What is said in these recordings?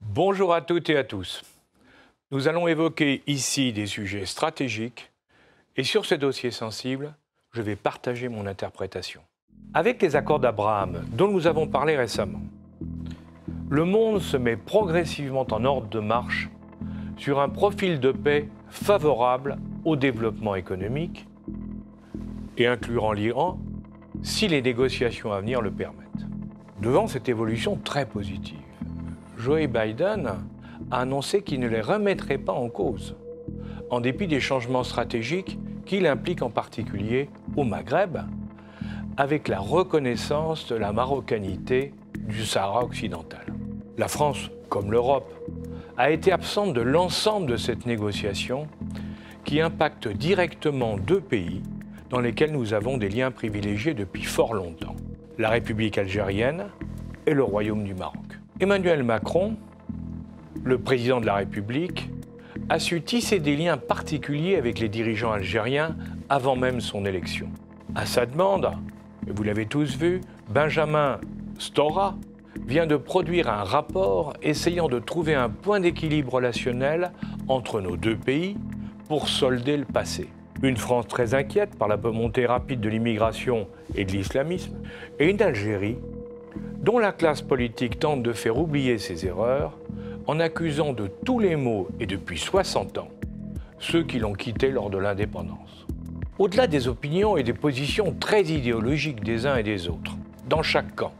Bonjour à toutes et à tous. Nous allons évoquer ici des sujets stratégiques et sur ces dossiers sensibles, je vais partager mon interprétation. Avec les accords d'Abraham dont nous avons parlé récemment, le monde se met progressivement en ordre de marche sur un profil de paix favorable au développement économique et incluant l'Iran si les négociations à venir le permettent. Devant cette évolution très positive, Joe Biden a annoncé qu'il ne les remettrait pas en cause, en dépit des changements stratégiques qu'il implique en particulier au Maghreb, avec la reconnaissance de la marocanité du Sahara occidental. La France, comme l'Europe, a été absente de l'ensemble de cette négociation qui impacte directement deux pays dans lesquels nous avons des liens privilégiés depuis fort longtemps, la République algérienne et le Royaume du Maroc. Emmanuel Macron, le président de la République, a su tisser des liens particuliers avec les dirigeants algériens avant même son élection. À sa demande, et vous l'avez tous vu, Benjamin Stora vient de produire un rapport essayant de trouver un point d'équilibre relationnel entre nos deux pays pour solder le passé. Une France très inquiète par la montée rapide de l'immigration et de l'islamisme, et une Algérie dont la classe politique tente de faire oublier ses erreurs en accusant de tous les maux et depuis 60 ans ceux qui l'ont quitté lors de l'indépendance. Au-delà des opinions et des positions très idéologiques des uns et des autres, dans chaque camp,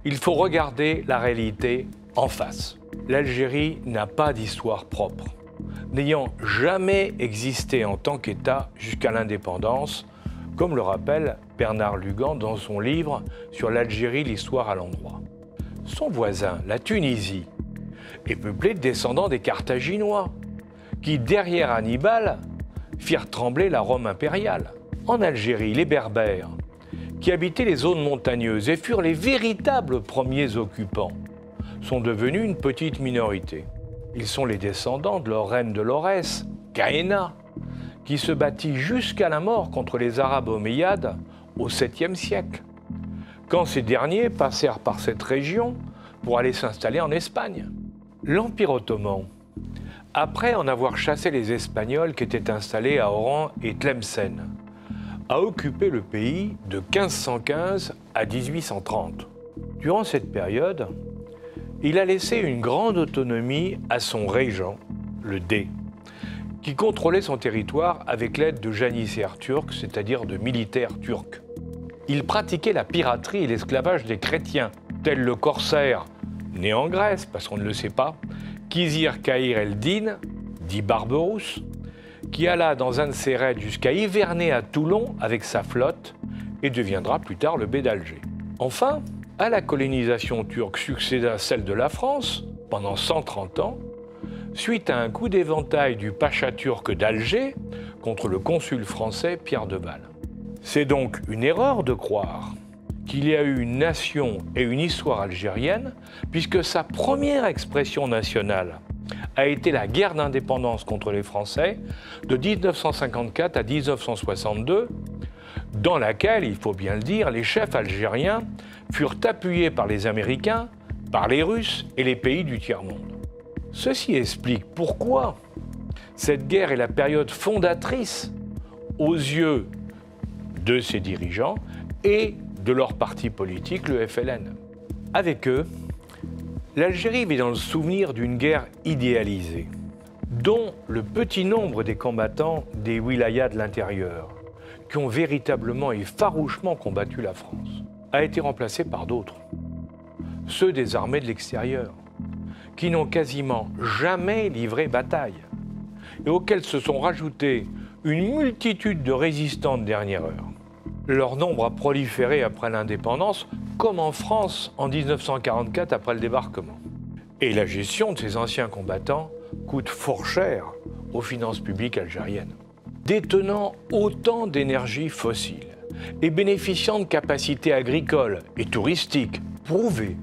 il faut regarder la réalité en face. L'Algérie n'a pas d'histoire propre, n'ayant jamais existé en tant qu'État jusqu'à l'indépendance, comme le rappelle Bernard Lugan dans son livre sur l'Algérie, l'histoire à l'endroit. Son voisin, la Tunisie, est peuplé de descendants des Carthaginois, qui, derrière Hannibal, firent trembler la Rome impériale. En Algérie, les Berbères, qui habitaient les zones montagneuses et furent les véritables premiers occupants, sont devenus une petite minorité. Ils sont les descendants de leur reine de Lorès, Gaïna, qui se battit jusqu'à la mort contre les Arabes omeyyades au 7e siècle, quand ces derniers passèrent par cette région pour aller s'installer en Espagne. L'Empire ottoman, après en avoir chassé les Espagnols qui étaient installés à Oran et Tlemcen, a occupé le pays de 1515 à 1830. Durant cette période, il a laissé une grande autonomie à son régent, le Dey, qui contrôlait son territoire avec l'aide de janissaires turcs, c'est-à-dire de militaires turcs. Il pratiquait la piraterie et l'esclavage des chrétiens, tel le corsaire, né en Grèce, parce qu'on ne le sait pas, Khizr Khayr el-Din, dit Barberousse, qui alla dans un de ses raids jusqu'à hiverner à Toulon avec sa flotte et deviendra plus tard le bey d'Alger. Enfin, à la colonisation turque succéda celle de la France pendant 130 ans, suite à un coup d'éventail du pacha turc d'Alger contre le consul français Pierre de Val. C'est donc une erreur de croire qu'il y a eu une nation et une histoire algérienne, puisque sa première expression nationale a été la guerre d'indépendance contre les Français de 1954 à 1962, dans laquelle, il faut bien le dire, les chefs algériens furent appuyés par les Américains, par les Russes et les pays du tiers-monde. Ceci explique pourquoi cette guerre est la période fondatrice aux yeux de ses dirigeants et de leur parti politique, le FLN. Avec eux, l'Algérie vit dans le souvenir d'une guerre idéalisée, dont le petit nombre des combattants des wilayas de l'intérieur, qui ont véritablement et farouchement combattu la France, a été remplacé par d'autres, ceux des armées de l'extérieur, qui n'ont quasiment jamais livré bataille, et auxquels se sont rajoutés une multitude de résistants de dernière heure. Leur nombre a proliféré après l'indépendance, comme en France en 1944 après le débarquement. Et la gestion de ces anciens combattants coûte fort cher aux finances publiques algériennes. Détenant autant d'énergie fossile et bénéficiant de capacités agricoles et touristiques prouvées,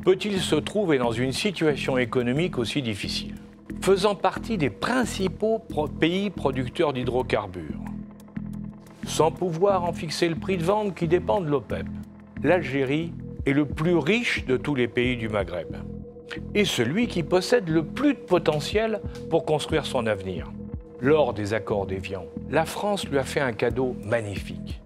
peut-il se trouver dans une situation économique aussi difficile? Faisant partie des principaux pays producteurs d'hydrocarbures, sans pouvoir en fixer le prix de vente qui dépend de l'OPEP, l'Algérie est le plus riche de tous les pays du Maghreb. et celui qui possède le plus de potentiel pour construire son avenir. Lors des accords d'Évian, la France lui a fait un cadeau magnifique,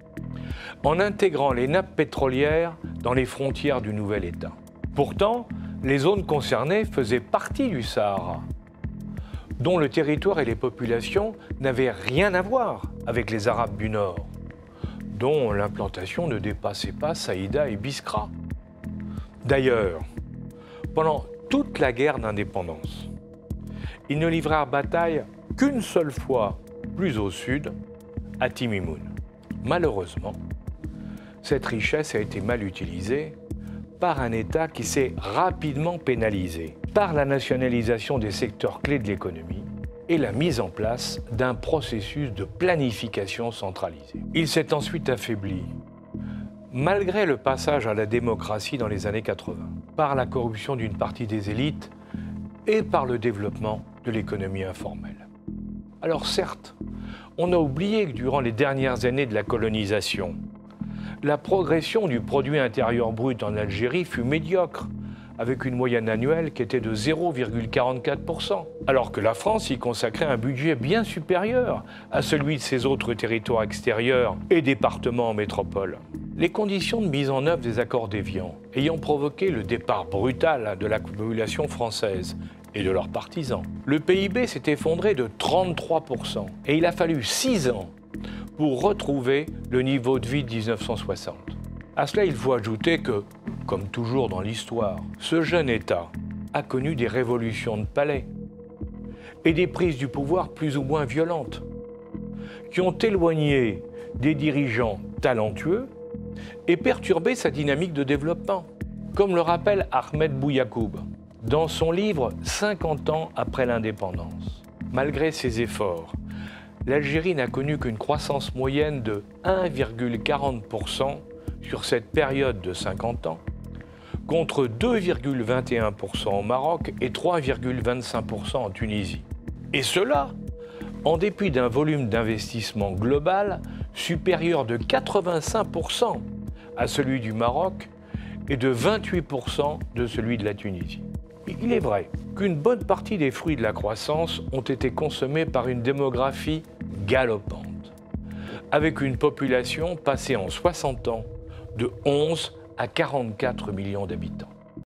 en intégrant les nappes pétrolières dans les frontières du nouvel État. Pourtant, les zones concernées faisaient partie du Sahara, dont le territoire et les populations n'avaient rien à voir avec les Arabes du Nord, dont l'implantation ne dépassait pas Saïda et Biskra. D'ailleurs, pendant toute la guerre d'indépendance, ils ne livrèrent bataille qu'une seule fois, plus au sud, à Timimoun. Malheureusement, cette richesse a été mal utilisée par un État qui s'est rapidement pénalisé par la nationalisation des secteurs clés de l'économie et la mise en place d'un processus de planification centralisé. Il s'est ensuite affaibli, malgré le passage à la démocratie dans les années 80, par la corruption d'une partie des élites et par le développement de l'économie informelle. Alors certes, on a oublié que durant les dernières années de la colonisation, la progression du produit intérieur brut en Algérie fut médiocre, avec une moyenne annuelle qui était de 0,44%, alors que la France y consacrait un budget bien supérieur à celui de ses autres territoires extérieurs et départements en métropole. Les conditions de mise en œuvre des accords d'Évian ayant provoqué le départ brutal de la population française et de leurs partisans, le PIB s'est effondré de 33% et il a fallu 6 ans pour retrouver le niveau de vie de 1960. À cela, il faut ajouter que, comme toujours dans l'histoire, ce jeune État a connu des révolutions de palais et des prises du pouvoir plus ou moins violentes, qui ont éloigné des dirigeants talentueux et perturbé sa dynamique de développement, comme le rappelle Ahmed Bouyakoub dans son livre « 50 ans après l'indépendance ». Malgré ses efforts, l'Algérie n'a connu qu'une croissance moyenne de 1,40% sur cette période de 50 ans, contre 2,21% au Maroc et 3,25% en Tunisie. Et cela, en dépit d'un volume d'investissement global supérieur de 85% à celui du Maroc et de 28% de celui de la Tunisie. Il est vrai qu'une bonne partie des fruits de la croissance ont été consommés par une démographie galopante, avec une population passée en 60 ans de 11 à 44 millions d'habitants.